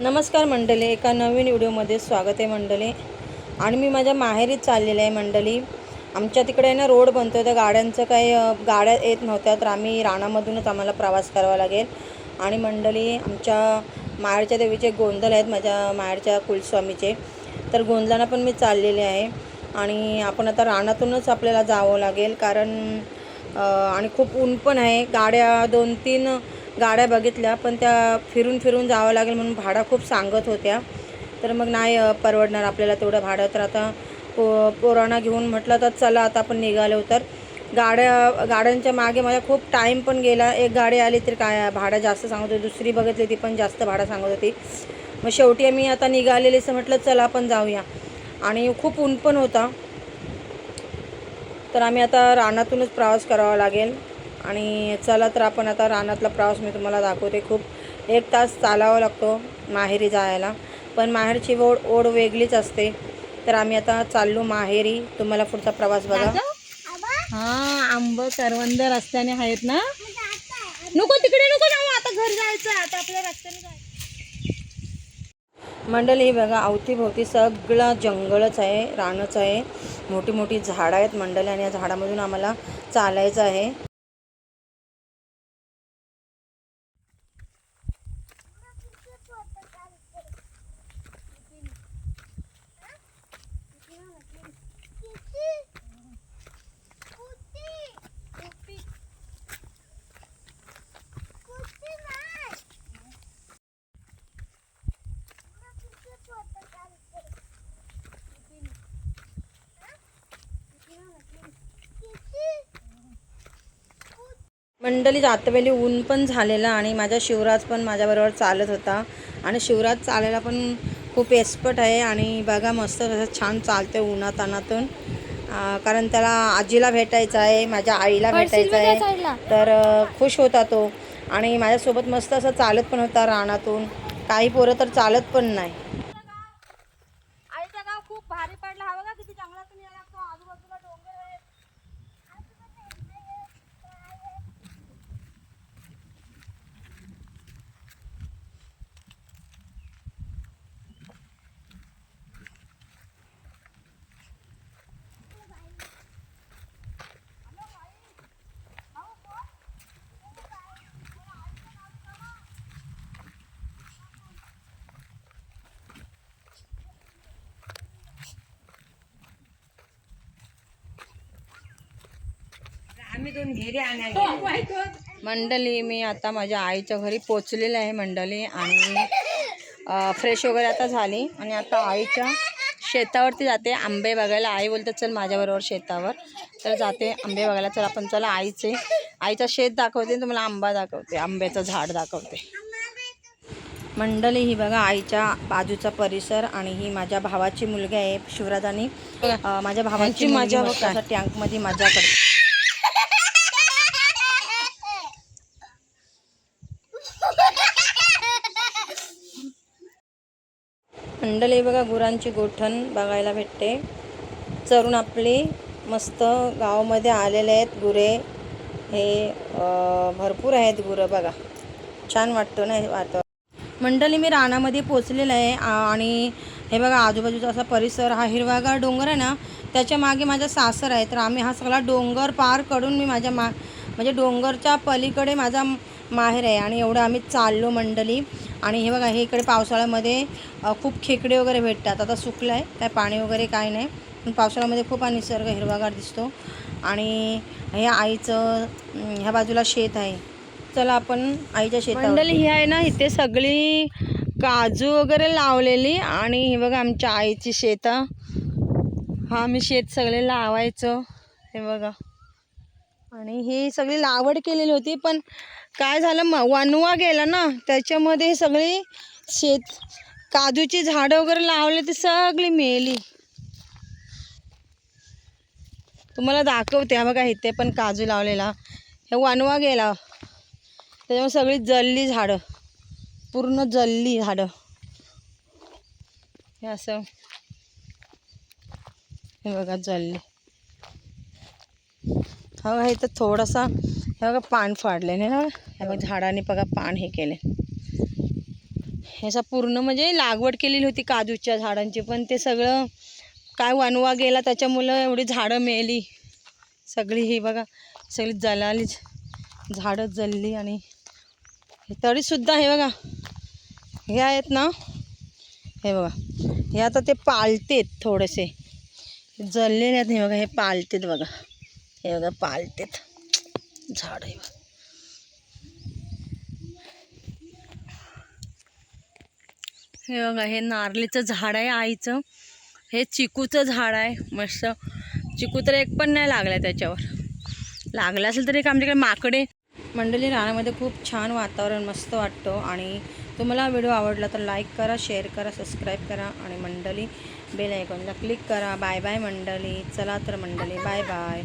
नमस्कार मंडळी, एका नवीन व्हिडिओमध्ये स्वागत आहे मंडळी. आणि मी माझ्या माहेरीत चाललेले आहे मंडळी. आमच्या तिकडे ना रोड बनतो, तर गाड्यांचं काही गाड्या येत नव्हत्या, तर आम्ही रानामधूनच आम्हाला प्रवास करावा लागेल. आणि मंडळी, आमच्या माहेरच्या देवीचे गोंधळ आहेत, माझ्या माहेरच्या कुलस्वामीचे, तर गोंधळांना पण मी चाललेले आहे. आणि आपण आता रानातूनच आपल्याला जावं लागेल, कारण आणि खूप ऊन पण आहे. गाड्या 2-3 गाड्या बघितल्या, पण त्या फिरून फिरून जावं लागेल म्हणून भाडा खूप सांगत होत्या, तर मग नाही परवडणार आपल्याला तेवढं भाडं. तर आता पोरांना घेऊन म्हटलं तर चला आता आपण निघालो. तर गाड्यांच्या मागे माझा खूप टाईम पण गेला. एक गाडी आली तर काय भाडं जास्त सांगत होती, दुसरी बघितली ती पण जास्त भाडं सांगत होती. मग शेवटी आम्ही आता निघालेलीच म्हटलं चला आपण जाऊया. आणि खूप ऊन पण होता, तर आम्ही आता रानातूनच प्रवास करावा लागेल. आणि चला तर आपण आता रानातला प्रवास मी तुम्हाला दाखवते. खूप 1 तास चालावं लागतो माहेरी जायला, पण माहेरची ओढ वेगळीच असते. तर आम्ही आता चाललो माहेरी. तुम्हाला पुढचा प्रवास बघा. हां, आंब करवंद रस्त्याने आहेत ना. नको तिकडे नको जाऊ, आता घरी जायचं, आता आपल्या रस्त्याने जायचं. मंडळी ही बघा, अवतीभोवती सगळं जंगलच आहे, रानच आहे, मोठी मोठी झाडं आहेत मंडळी. आणि या झाडामधून आम्हाला चालायचं आहे. मंडळी, जातवेळी ऊन पण झालेलं आणि माझा शिवराज पण माझ्याबरोबर चालत होता. आणि शिवराज चालायला पण खूप एक्सपर्ट आहे. आणि बघा मस्त असं छान चालते उन्हातानातून, कारण त्याला आजीला भेटायचं आहे, माझ्या आईला भेटायचं आहे, तर खुश होता तो. आणि माझ्यासोबत मस्त असं चालत पण होता रानातून. काही पोरं तर चालत पण नाही. आईचा गाव खूप भारी पडला, हा बघा किती चांगला तुम्ही लागतो, आजूबाजूला डोंगर आहे. मंडळी, मी आता माझ्या आईच्या घरी पोचलेले आहे मंडळी. आणि फ्रेश वगैरे आता झाली आणि आता आईच्या शेतावरती जाते आंबे बघायला. आई बोलते चल माझ्याबरोबर शेतावर, तर जाते आंबे बघायला. चल आपण चला, आईचं शेत दाखवते, तुम्हाला आंबा दाखवते, आंब्याचं झाड दाखवते. मंडळी ही बघा आईच्या बाजूचा परिसर. आणि ही माझ्या भावाची मुलगी आहे शिवराज. आणि माझ्या भावाची मजा बघा, टँकमध्ये मजा करते. मंडळी बघा, गुरांची गोठण बघायला भेटते. चरून आपली मस्त गावामध्ये आलेले आहेत गुरे. हे भरपूर आहेत गुरं बघा, छान वाटतं ना वातावरण. मंडळी, मी रानामध्ये पोचलेलं आहे. आणि हे बघा आजूबाजूचा असा परिसर, हा हिरवागार डोंगर आहे ना, त्याच्या मागे माझा सासर आहे. तर आम्ही हा सगळा डोंगर पार करून मी माझ्या म्हणजे डोंगरच्या पलीकडे माझा माहेर आहे. आणि एवढं आम्ही चाललो मंडळी. आणि हे बघा, हे इकडे पावसाळ्यामध्ये खूप खेकडे वगैरे भेटतात. आता सुकलं आहे, काय पाणी वगैरे काय नाही, पण पावसाळ्यामध्ये खूप हा निसर्ग हिरवागार दिसतो. आणि हे आईचं ह्या बाजूला शेत आहे. चला आपण आईच्या शेतावर. मंडळी ही आहे ना, इथे सगळी काजू वगैरे लावलेली. आणि हे बघा आमच्या आईची शेतं, हा आम्ही शेत सगळे लावायचं, हे बघा. आणि ही सगळी लागवड केलेली होती, पण काय झालं वणवा गेला ना, त्याच्यामध्ये सगळी काजूची झाडं वगैरे लावली ती सगळी मेली. तुम्हाला दाखवते, हा बघा इथे पण काजू लावलेला, हे वणवा गेला, त्याच्यामुळे सगळी जळली झाडं, पूर्ण जळली झाडं. हे असं हे बघा जळली. हा बघा इथं थोडासा, हे बघा पान फाडले ना, हे बघा झाडाने बघा पान हे केले. ह्याचा पूर्ण म्हणजे लागवड केलेली होती काजूच्या झाडांची, पण ते सगळं काय वणवा गेला त्याच्यामुळं एवढी झाडं मेली सगळी. ही बघा सगळी जळाली, झाडं जळली. आणि तरीसुद्धा हे बघा हे आहेत ना, हे बघा हे आता ते पालतेत, थोडेसे जळलेले आहेत. हे बघा हे पालतेत बघा, हे बघा पालतेत झाड. हे बघा हे बघा हे नारळीचं झाड आहे आईचं. हे चिकूचं झाड आहे मस्त. चिकू तर एक पण नाही लागला त्याच्यावर. लागला असेल तर एक आमच्याकडे माकडे. मंडळी रानामध्ये खूप छान वातावरण मस्त वाटतं. आणि तुम्हाला व्हिडिओ आवडला तर लाईक करा, शेअर करा, सबस्क्राईब करा आणि मंडळी बेल आयकॉनला क्लिक करा. बाय बाय मंडळी. चला तर मंडळी, बाय बाय.